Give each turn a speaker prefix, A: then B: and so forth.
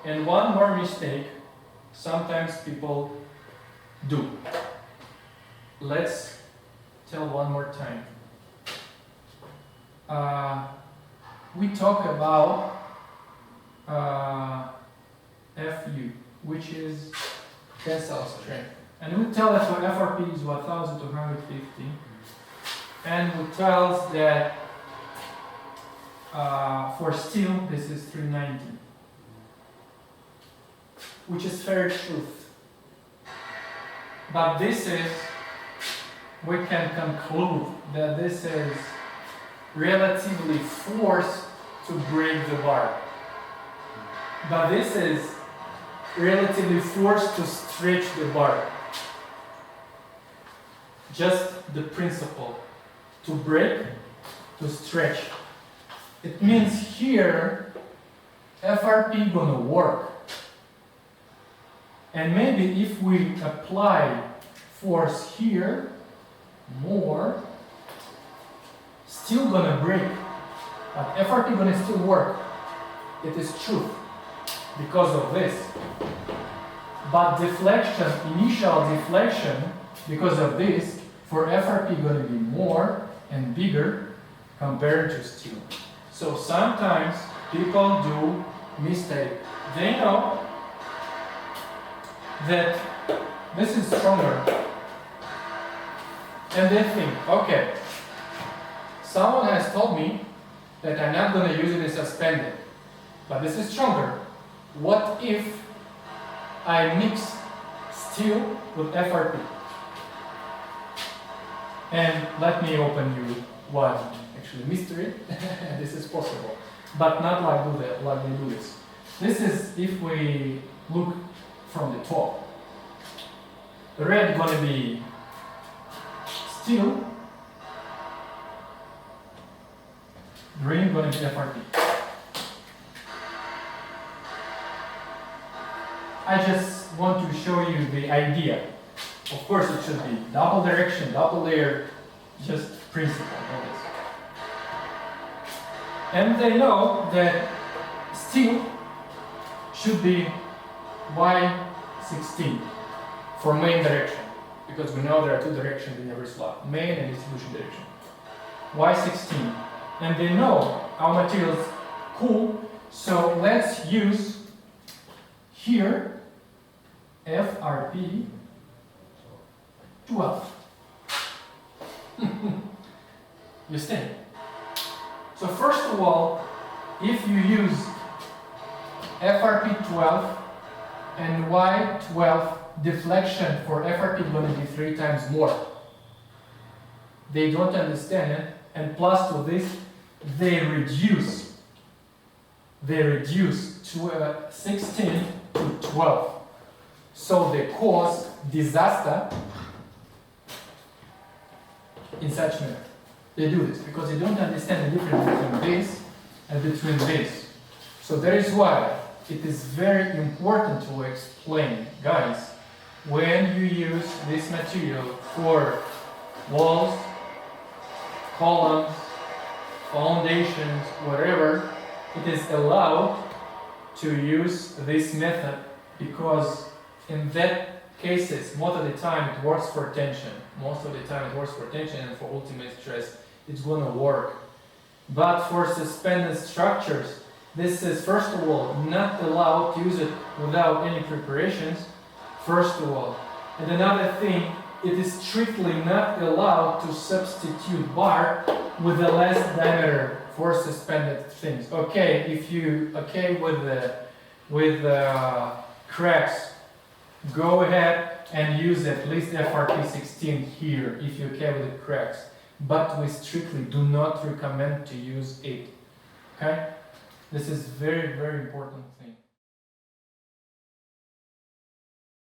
A: And one more mistake sometimes people do. Let's tell one more time. We talk about FU, which is tensile strength. And we tell that for FRP is 1250. And we tell us that for steel this is 390. Which is fair truth. But this is, we can conclude that this is relatively forced to break the bar. But this is relatively forced to stretch the bar. Just the principle. To break, to stretch. It means here FRP gonna work. And maybe if we apply force here more, still gonna break, but FRP gonna still work. It is true because of this. But deflection, initial deflection, because of this, for FRP gonna be more and bigger compared to steel. So sometimes people do mistake. They know that this is stronger, and they think, okay, someone has told me that I'm not going to use it as suspended, but this is stronger. What if I mix steel with FRP? And let me open you one actually mystery. This is possible, but not like they do this. This is if we look from the top. The red gonna be steel, green gonna be FRP. I just want to show you the idea. Of course it should be double direction, double layer, just principle, all this. And they know that steel should be Y16 for main direction, because we know there are two directions in every slot, main and distribution direction. Y16. And they know our material is cool, so let's use here FRP 12. You see? So first of all, if you use FRP 12 and Y12, deflection for FRP is going to be 3 times more. They don't understand it, and plus to this, they reduce to 16 to 12. So they cause disaster in such manner. They do this because they don't understand the difference between this and between this. So that is why it is very important to explain, guys, when you use this material for walls, columns, foundations, whatever, it is allowed to use this method because in that cases, most of the time it works for tension. Most of the time it works for tension, and for ultimate stress it's going to work. But for suspended structures, this is first of all not allowed to use it without any preparations, first of all. And another thing, it is strictly not allowed to substitute bar with a less diameter for suspended things. Okay, if you with cracks, go ahead and use at least FRP 16 here if you're okay with the cracks. But we strictly do not recommend to use it. Okay? This is very, very important.